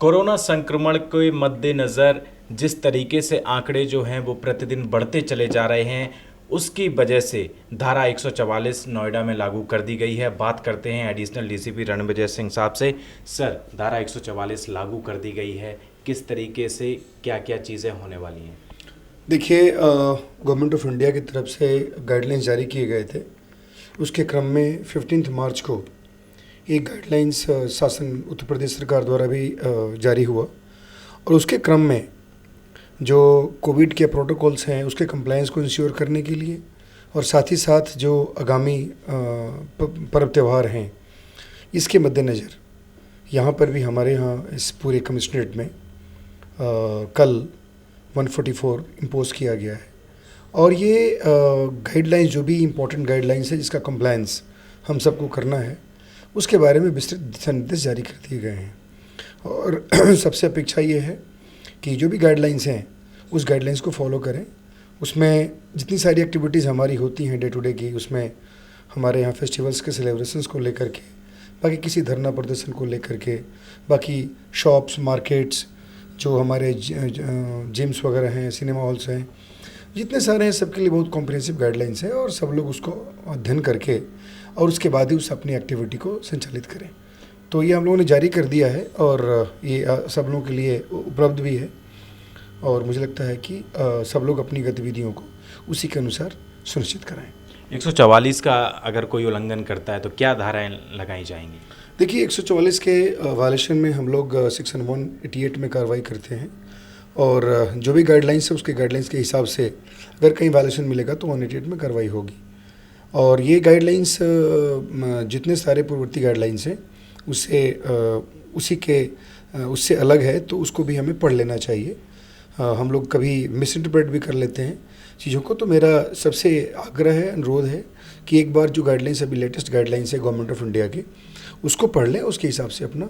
Corona संक्रमण के मद्देनज़र जिस तरीके से आंकड़े जो हैं वो प्रतिदिन बढ़ते चले जा रहे हैं, उसकी वजह से धारा 144 नोएडा में लागू कर दी गई है। बात करते हैं एडिशनल डीसीपी रणविजय सिंह साहब से। सर, धारा 144 लागू कर दी गई है, किस तरीके से क्या क्या चीज़ें होने वाली हैं? देखिए, गवर्नमेंट ऑफ इंडिया की तरफ से गाइडलाइंस जारी किए गए थे। उसके क्रम में 15 मार्च को एक गाइडलाइंस शासन उत्तर प्रदेश सरकार द्वारा भी जारी हुआ और उसके क्रम में जो कोविड के प्रोटोकॉल्स हैं उसके कंप्लायंस को इंश्योर करने के लिए और साथ ही साथ जो आगामी पर्व त्यौहार हैं इसके मद्देनज़र यहाँ पर भी हमारे यहाँ इस पूरे कमिश्नरेट में कल 144 इम्पोज किया गया है और ये गाइडलाइंस जो भी इम्पोर्टेंट गाइडलाइंस है जिसका कंप्लायंस हम सबको करना है उसके बारे में विस्तृत दिशा निर्देश जारी कर दिए गए हैं। और सबसे अपेक्षा ये है कि जो भी गाइडलाइंस हैं उस गाइडलाइंस को फॉलो करें। उसमें जितनी सारी एक्टिविटीज़ हमारी होती हैं डे टू डे की, उसमें हमारे यहाँ फेस्टिवल्स के सेलिब्रेशंस को लेकर के, बाकी किसी धरना प्रदर्शन को लेकर के, बाकी शॉप्स, मार्केट्स, जो हमारे जिम्स वगैरह हैं, सिनेमा हॉल्स हैं, जितने सारे हैं सबके लिए बहुत कॉम्प्रिहेंसिव गाइडलाइंस है और सब लोग उसको अध्ययन करके और उसके बाद ही उस अपनी एक्टिविटी को संचालित करें। तो ये हम लोगों ने जारी कर दिया है और ये सब लोगों के लिए उपलब्ध भी है और मुझे लगता है कि सब लोग अपनी गतिविधियों को उसी के अनुसार सुनिश्चित कराएं। 144 का अगर कोई उल्लंघन करता है तो क्या धाराएं लगाई जाएंगी? देखिए, 144 के वायलेशन में हम लोग सेक्शन 188 में कार्रवाई करते हैं और जो भी गाइडलाइंस है उसके गाइडलाइंस के हिसाब से अगर कहीं वायलेशन मिलेगा तो 188 में कार्रवाई होगी। और ये गाइडलाइंस जितने सारे पूर्ववर्ती गाइडलाइंस हैं उससे अलग है, तो उसको भी हमें पढ़ लेना चाहिए। हम लोग कभी मिस इंटरप्रेट भी कर लेते हैं चीज़ों को, तो मेरा सबसे आग्रह है, अनुरोध है कि एक बार जो गाइडलाइंस अभी लेटेस्ट गाइडलाइंस है गवर्नमेंट ऑफ इंडिया की उसको पढ़ लें, उसके हिसाब से अपना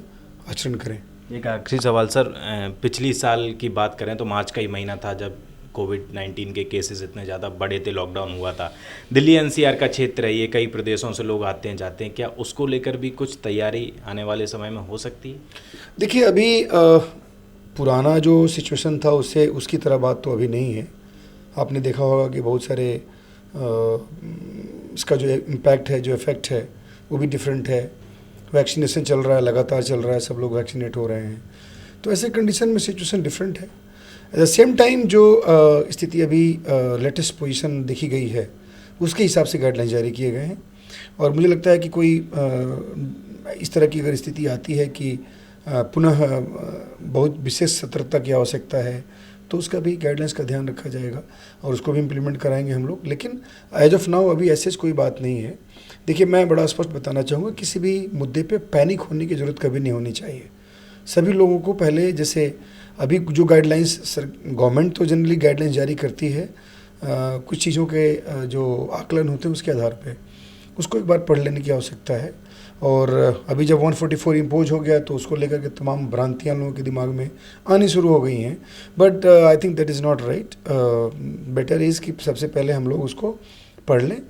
आचरण करें। एक आखिरी सवाल सर, पिछली साल की बात करें तो मार्च का ही महीना था जब कोविड-19 के केसेस इतने ज़्यादा बड़े थे, लॉकडाउन हुआ था। दिल्ली एनसीआर का क्षेत्र है, ये कई प्रदेशों से लोग आते हैं जाते हैं, क्या उसको लेकर भी कुछ तैयारी आने वाले समय में हो सकती है? देखिए, अभी पुराना जो सिचुएशन था उससे उसकी तरह बात तो अभी नहीं है। आपने देखा होगा कि बहुत सारे इसका जो इम्पैक्ट है, जो इफ़ेक्ट है वो भी डिफरेंट है। वैक्सीनेशन चल रहा है, लगातार चल रहा है, सब लोग वैक्सीनेट हो रहे हैं, तो ऐसे कंडीशन में सिचुएशन डिफरेंट है। एट द सेम टाइम जो स्थिति अभी लेटेस्ट पोजीशन देखी गई है उसके हिसाब से गाइडलाइन जारी किए गए हैं और मुझे लगता है कि कोई इस तरह की अगर स्थिति आती है कि पुनः बहुत विशेष सतर्कता की आवश्यकता है तो उसका भी गाइडलाइंस का ध्यान रखा जाएगा और उसको भी इम्प्लीमेंट कराएंगे हम लोग। लेकिन एज ऑफ नाउ अभी ऐसे कोई बात नहीं है। देखिए, मैं बड़ा स्पष्ट बताना चाहूँगा, किसी भी मुद्दे पे पैनिक होने की ज़रूरत कभी नहीं होनी चाहिए। सभी लोगों को पहले, जैसे अभी जो गाइडलाइंस गवर्नमेंट तो जनरली गाइडलाइंस जारी करती है कुछ चीज़ों के जो आकलन होते हैं उसके आधार पे, उसको एक बार पढ़ लेने की आवश्यकता है। और अभी जब 144 इम्पोज हो गया तो उसको लेकर के तमाम भ्रांतियाँ लोगों के दिमाग में आनी शुरू हो गई हैं, but I think that is not right. Better is कि सबसे पहले हम लोग उसको पढ़ लें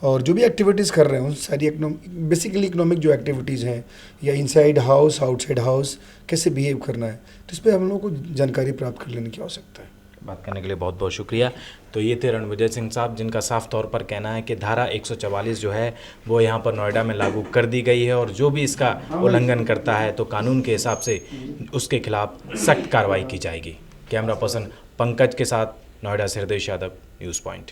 और जो भी एक्टिविटीज़ कर रहे हैं उन सारी बेसिकली इकोनॉमिक जो एक्टिविटीज़ हैं या इनसाइड हाउस, आउटसाइड हाउस कैसे बिहेव करना है, तो इस पर हम लोगों को जानकारी प्राप्त कर लेने की आवश्यकता है। बात करने के लिए बहुत बहुत शुक्रिया। तो ये थे रणविजय सिंह साहब, जिनका साफ तौर पर कहना है कि धारा 144 जो है वो यहाँ पर नोएडा में लागू कर दी गई है और जो भी इसका उल्लंघन करता है तो कानून के हिसाब से उसके खिलाफ सख्त कार्रवाई की जाएगी। कैमरा पर्सन पंकज के साथ नोएडा से हृदय यादव, न्यूज़ पॉइंट।